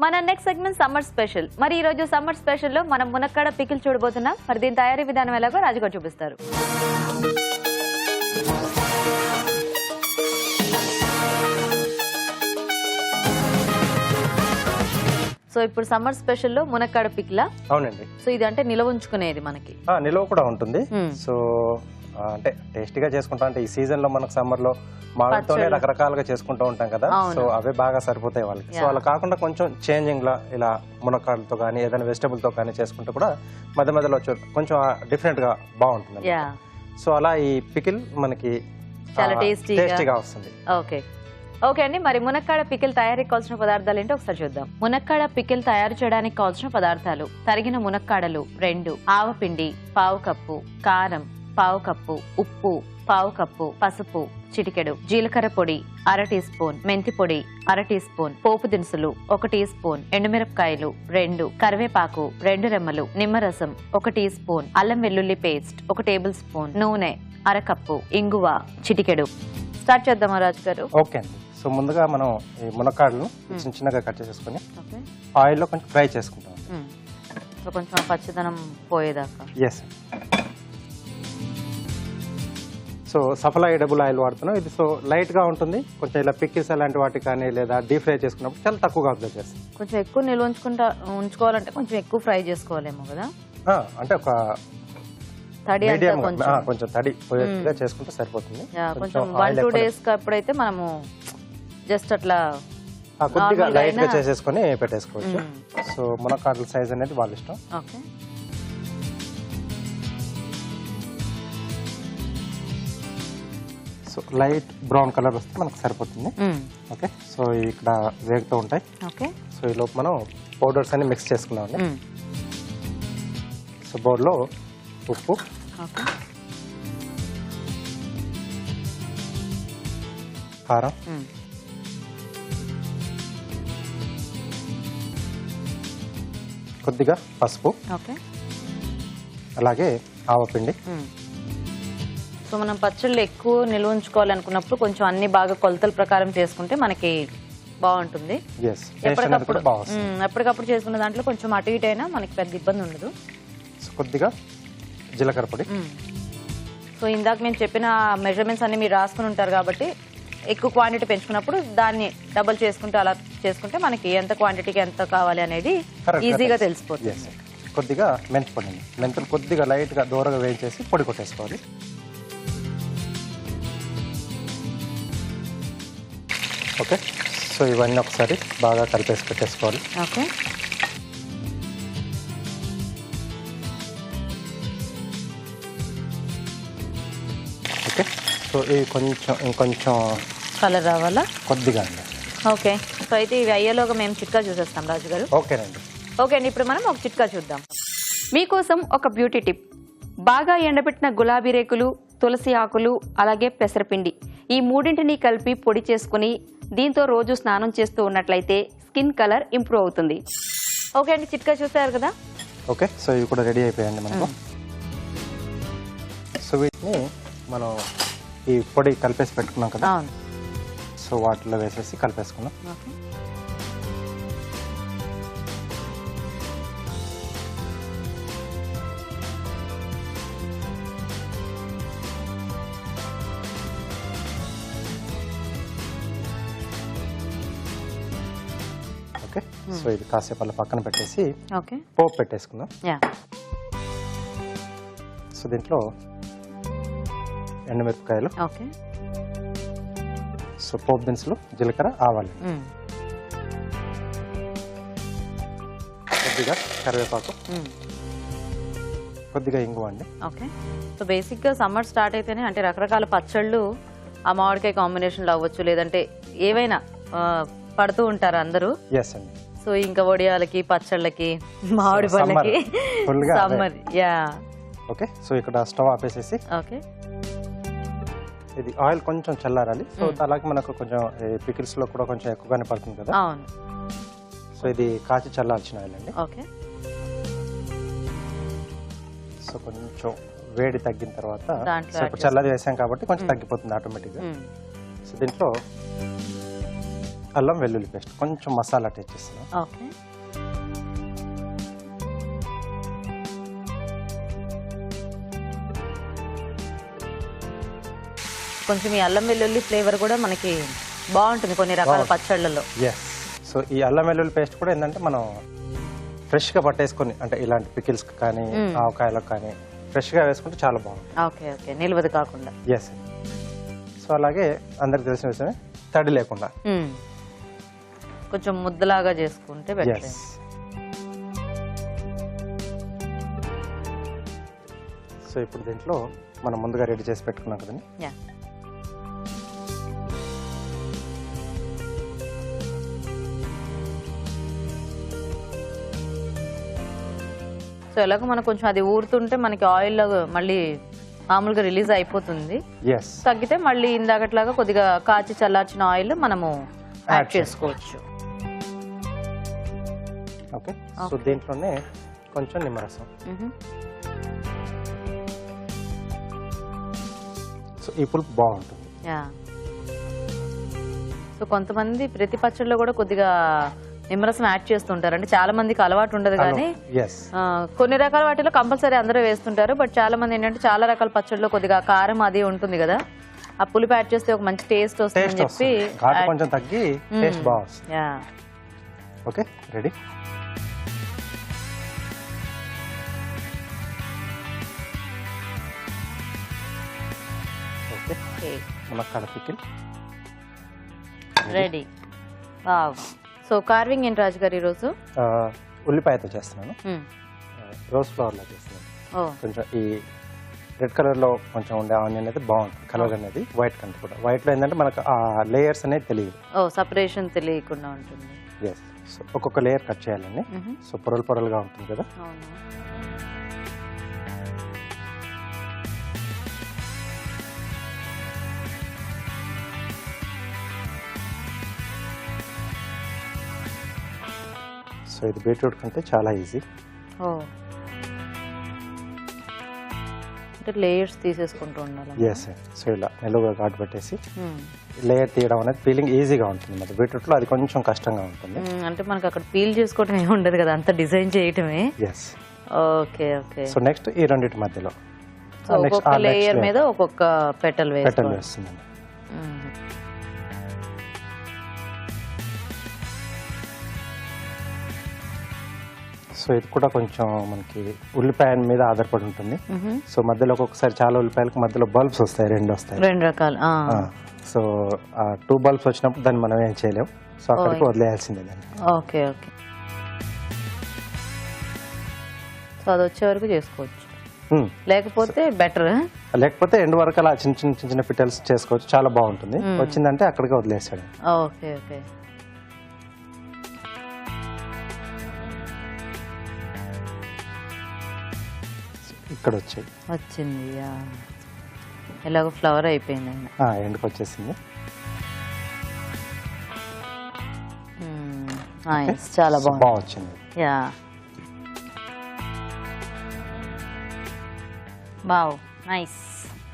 మన next segment summer special. మరి ఈ రోజు సమ్మర్ స్పెషల్ లో మనం మునక్కాడ పికిల్ చూడబోతున్నాం. మరి దీని తయారీ విధానం ఎలాగో రాజుగారు చూపిస్తారు. సో ఇప్పుడు సమ్మర్ స్పెషల్ లో మునక్కాడ పికిలా? అవునండి. సో ఇది అంటే నిల్వ ఉంచుకునేది మనకి? నిల్వ కూడా ఉంటుంది. సో అంటే టేస్టీగా చేసుకుంటాం. అంటే ఈ సీజన్ లో మనకు సమ్మర్ లో మామిడితోనే రకరకాలుగా చేసుకుంటూ ఉంటాం కదా, సో అవే బాగా సరిపోతాయి వాళ్ళకి. సో అలా కాకుండా కొంచెం చేంజింగ్ లా ఇలా మునక్కాడలతో కానీ ఏదైనా వెజిటబుల్ తో కానీ చేసుకుంటే కూడా మధ్య మధ్యలో కొంచెం డిఫరెంట్ గా బాగుంటుంది. సో అలా ఈ పికిల్ మనకి చాలా టేస్టీగా వస్తుంది. ఓకే అండి. మరి మునక్కాడ పికిల్ తయారీకి కావాల్సిన పదార్థాలు ఏంటో ఒకసారి చూద్దాం. మునక్కాడ పికిల్ తయారు చేయడానికి కావాల్సిన పదార్థాలు: తరిగిన మునక్కాడలు 2, ఆవపిండి 1/2 కప్పు, కారం 1/2 కప్పు, ఉప్పు 1/2 కప్పు, పసుపు చిటికెడు, జీలకర్ర పొడి 1/2 టీ స్పూన్, మెంతి పొడి 1/2 టీ స్పూన్, పోపు దినుసులు 1 టీ స్పూన్, ఎండుమిరపకాయలు 2, కరివేపాకు 2 రెమ్మలు, నిమ్మరసం 1 టీ స్పూన్, అల్లం వెల్లుల్లి పేస్ట్ 1 టేబుల్ స్పూన్, నూనె 1/2 కప్పు, ఇంగువ చిటికెడు. స్టార్ట్ చేద్దామా రాజు గారు? ఓకే అండి. సో ముందుగా మనం ఈ మునక్కాడలను చిన్న చిన్నగా కట్ చేసేసుకుని ఆయిల్లో కొంచెం ఫ్రై చేసుకుంటాం. సో కొంచెం పచ్చిదనం పోయేదాకా. ఎస్. సో సఫలా ఎడబుల్ ఆయిల్ వాడుతున్నాం. ఇది సో లైట్ గా ఉంటుంది. కొంచెం ఇలా పిక్కిల్స్ అలాంటి వాటికి కానీ లేదా డీప్ ఫ్రై చేసుకున్నప్పుడు చాలా తక్కువగా అబ్జర్వ్ చేస్తాం. కొంచెం ఎక్కువ నిల్వ ఉంచుకోవాలంటే కొంచెం ఎక్కువ ఫ్రై చేసుకోవాలేమో కదా. అంటే ఒక తడి కొంచెం తడి పోయేట్టుగా చేసుకుంటే సరిపోతుంది. కొంచెం 1-2 డేస్ అప్పుడైతే మనము జస్ట్ అట్లా కొద్దిగా లైట్ గా చేసేసుకొని పెట్టేసుకోవచ్చు. సో మునక్కాడల సైజ్ అనేది వాళ్ళ ఇష్టం. Okay. So light brown colour వస్తే మనకు సరిపోతుంది. ఓకే. సో ఇక్కడ వేగుతూ ఉంటాయి. ఓకే. సో ఈ లోపు మనం పౌడర్స్ అన్ని మిక్స్ చేసుకున్నామండి. సో బౌల్లో ఉప్పు, కారం, కొద్దిగా పసుపు, అలాగే ఆవపిండి. సో మనం పచ్చళ్ళు ఎక్కువ నిల్వ ఉంచుకోవాలనుకున్నప్పుడు కొంచెం అన్ని బాగా కొలతల ప్రకారం చేసుకుంటే మనకి బాగుంటుంది. ఎప్పటికప్పుడు చేసుకున్న దాంట్లో కొంచెం అటు ఇటు అయినా మనకి పెద్ద ఇబ్బంది ఉండదు. కొద్దిగా జీలకర్ర పొడి. సో ఇందాక మేము చెప్పిన మెజర్మెంట్స్ అన్ని మీరు రాసుకుని ఉంటారు కాబట్టి ఎక్కువ క్వాంటిటీ పెంచుకున్నప్పుడు దాన్ని డబుల్ చేసుకుంటే అలా చేసుకుంటే మనకి ఎంత క్వాంటిటీకి ఎంత కావాలి అనేది ఈజీగా తెలిసిపోతుంది. కొద్దిగా మెంతి పొడి. మెంతులు కొద్దిగా లైట్ గా దూరగా వేయించేసి పొడి కొట్టేసుకోవాలి. ఓకే. సో ఇవన్నీ ఒకసారి బాగా కలిపేసి పెట్టేసుకోవాలి. ఓకే. ఓకే. సో ఇవి ఇంకొంచెం కలర్ రావాలా కొద్దిగా అండి. ఓకే. సో అయితే ఇవి అయ్యేలోగా మేము చిట్కా చూసేస్తాం రాజు గారు. ఓకేనండి. ఓకే అండి. ఇప్పుడు మనం ఒక చిట్కా చూద్దాం. మీకోసం ఒక బ్యూటీ టిప్. బాగా ఎండబెట్టిన గులాబీ రేకులు, తులసి ఆకులు, అలాగే పెసరపిండి, ఈ మూడింటిని కలిపి పొడి చేసుకుని దీంతో రోజు స్నానం చేస్తూ ఉన్నట్లయితే స్కిన్ కలర్ ఇంప్రూవ్ అవుతుంది. ఓకే అండి. చిట్కా చూసారు కదా. ఓకే. సో ఇవి కూడా రెడీ అయిపోయాయండి మనకు. సో వీటిని మనం ఈ పొడి కలిపేసి పెట్టుకున్నాం కదా, సో వాటిలో వేసేసి కలిపేసుకున్నాం. ఓకే. సో ఇది కాసేపు అలా పక్కన పెట్టేసి పోపు పెట్టేసుకుందాం. సో దీంట్లో ఎండుమిరపకాయలు, సో పోపు దినుసులు, జీలకర్ర, ఆవాలు, కొద్దిగా కరివేపాకు, కొద్దిగా ఇంగువ అండి. ఓకే. సో బేసిక్ గా సమ్మర్ స్టార్ట్ అయితేనే అంటే రకరకాల పచ్చళ్ళు ఆ మామిడికాయ కాంబినేషన్ లో అవ్వచ్చు, లేదంటే ఏవైనా పడుతూ ఉంటారు అందరూ. సో ఇంకా వడియాలకి, పచ్చళ్ళకి, మామిడి పళ్ళకి సమ్మర్. ఓకే. సో ఇక్కడ స్టవ్ ఆపేసేసి ఓకే ఇది ఆయిల్ కొంచెం చల్లారాలి. సో అలాగే మనకు కొంచెం పికిల్స్ లో కూడా కొంచెం ఎక్కువగానే పడుతుంది కదా. సో ఇది కాచి చల్లార్చిన ఆయిల్ అండి. ఓకే. సో కొంచెం వేడి తగ్గిన తర్వాత ఇప్పుడు చల్లది వేసాం కాబట్టి కొంచెం తగ్గిపోతుంది ఆటోమేటిక్గా. సో దీంట్లో అల్లం వెల్లుల్లి పేస్ట్ కొంచెం మసాలా టేస్ట్ చేస్తున్నాం. ఓకే. కొంచెం ఈ అల్లం వెల్లుల్లి ఫ్లేవర్ కూడా మనకి బాగుంటుంది కొన్ని రకాల పచ్చళ్ళలో. ఎస్. సో ఈ అల్లం వెల్లుల్లి పేస్ట్ కూడా ఏంటంటే మనం ఫ్రెష్గా పట్టేసుకొని అంటే ఇలాంటి పికిల్స్ కానీ ఆవకాయలకు కానీ ఫ్రెష్గా వేసుకుంటే చాలా బాగుంటుంది. ఓకే ఓకే, నిల్వది కాకుండా. ఎస్. సో అలాగే అందరికి తెలిసిన విషయమే తడి లేకుండా కొంచెం ముద్దలాగా చేసుకుంటే బెటర్. సో ఇప్పుడు దీంట్లో మనం ముందుగా రెడీ చేసి పెట్టుకున్నాం కదండి. సో ఎలాగో మనకు కొంచెం అది ఊరుతుంటే మనకి ఆయిల్ మళ్ళీ మామూలుగా రిలీజ్ అయిపోతుంది. తగ్గితే మళ్ళీ ఇందాకట్లాగా కొద్దిగా కాచి చల్లార్చిన ఆయిల్ మనము యాడ్ చేసుకోవచ్చు. ఓకే. సో దీంట్లోనే కొంచెం నిమ్మరసం. సో ఈ పులుపు బాగుంటుంది. సో కొంతమంది ప్రతి పచ్చడిలో కూడా కొద్దిగా నిమ్మరసం యాడ్ చేస్తుంటారు. అంటే చాలా మందికి అలవాటు ఉండదు కానీ కొన్ని రకాల వాటిలో కంపల్సరీ అందరూ వేస్తుంటారు. బట్ చాలా మంది ఏంటంటే చాలా రకాల పచ్చడిలో కొద్దిగా కారం అది ఉంటుంది కదా, ఆ పులుపు యాడ్ చేస్తే ఒక మంచి టేస్ట్ వస్తుందని చెప్పి కొంచెం తగ్గి టేస్ట్ బాగుంది. Okay, ready. మునక్కాడ pickle ready. Wow. So carving ఏంటి రాజు గారు ఈరోజు? ఉల్లిపాయతో చేస్తున్నాను. రోజ్ ఫ్లవర్ లో చేస్తున్నాను. కొంచెం ఈ రెడ్ కలర్ లో కొంచెం ఉండే ఆనియన్ అయితే బాగుంటుంది. కలర్ అనేది వైట్ కంటే కూడా వైట్ లో ఏంటంటే మనకు ఆ లేయర్స్ అనేది తెలియదు. సపరేషన్ తెలియకుండా ఉంటుంది. ఎస్. సో ఒక్కొక్క లేయర్ కట్ చేయాలండి. సో పొరలు పొరలుగా ఉంటుంది కదా. సో ఇది బీట్రూట్ కంటే చాలా ఈజీ. అంటే లేయర్స్ తీసేసుకుంటూ ఉండాలి. ఎస్. సో ఇలా నిలువుగా ఘాటు పెట్టేసి లేయర్ తీయడం అనేది పీలింగ్ ఈజీగా ఉంటుంది. మరి బీట్రూట్ లో అది కొంచెం కష్టంగా ఉంటుంది. అంటే మనకి అక్కడ పీల్ చేసుకోవడం ఏమి ఉండదు కదా, అంత డిజైన్ చేయటమే. Yes. Okay okay. So next ఈ రెండింటి మధ్యలో ఒక్కొక్క లేయర్ మీద ఒక్కొక్క పెటల్ వేస్తుందండి. సో ఇది కూడా కొంచెం మనకి ఉల్లిపాయ మీద ఆధారపడి ఉంటుంది. సో మధ్యలో ఒక్కొక్కసారి చాలా ఉల్లిపాయలకు మధ్యలో బల్బ్స్ వస్తాయి, రెండు వస్తాయి, రెండు రకాలు. సో ఆ 2 బల్బ్స్ వచ్చినప్పుడు దాన్ని మనం ఏం చేయలేం. సో అక్కడికి వదిలేయాల్సిందే దాన్ని. Okay okay. సో అది వచ్చే వరకు చేసుకోవచ్చు, లేకపోతే బెటర్. లేకపోతే ఎండ్ వరకు అలా చిన్న చిన్న చిన్న చిన్న పిటల్స్ చేసుకోవచ్చు, చాలా బాగుంటుంది. వచ్చిందంటే అక్కడికి వదిలేసాడు. Okay okay. ఇక్కడ వచ్చింది. ఎలాగో ఫ్లవర్ అయిపోయింది, ఎండ్కి వచ్చేసింది. చాలా బాగా వచ్చింది. Wow, nice.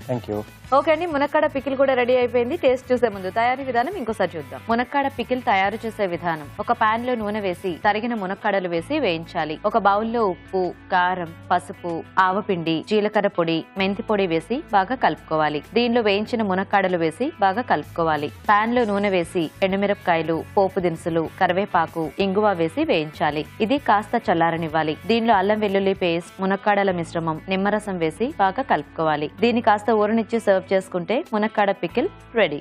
Thank you. Okay అండి, మునక్కాడ పికిల్ కూడా రెడీ అయిపోయింది. టేస్ట్ చూసే ముందు తయారీ విధానం ఇంకోసారి చూద్దాం. మునక్కాడ పికిల్ తయారు చేసే విధానం: ఒక పాన్ లో నూనె వేసి తరిగిన మునక్కాడలు వేసి వేయించాలి. ఒక బౌల్లో ఉప్పు, కారం, పసుపు, ఆవపిండి, జీలకర్ర పొడి, మెంతి పొడి వేసి బాగా కలుపుకోవాలి. దీనిలో వేయించిన మునక్కాడలు వేసి బాగా కలుపుకోవాలి. పాన్ లో నూనె వేసి ఎండుమిరపకాయలు, పోపు దినుసులు, కరివేపాకు, ఇంగువ వేసి వేయించాలి. ఇది కాస్త చల్లారనివ్వాలి. దీనిలో అల్లం వెల్లుల్లి పేస్ట్, మునక్కాడల మిశ్రమం, నిమ్మరసం వేసి బాగా కలుపుకోవాలి. దీన్ని కాస్త ఊరనిచ్చి సర్వ్ చేసుకుంటే మునక్కాడ పికిల్ రెడీ.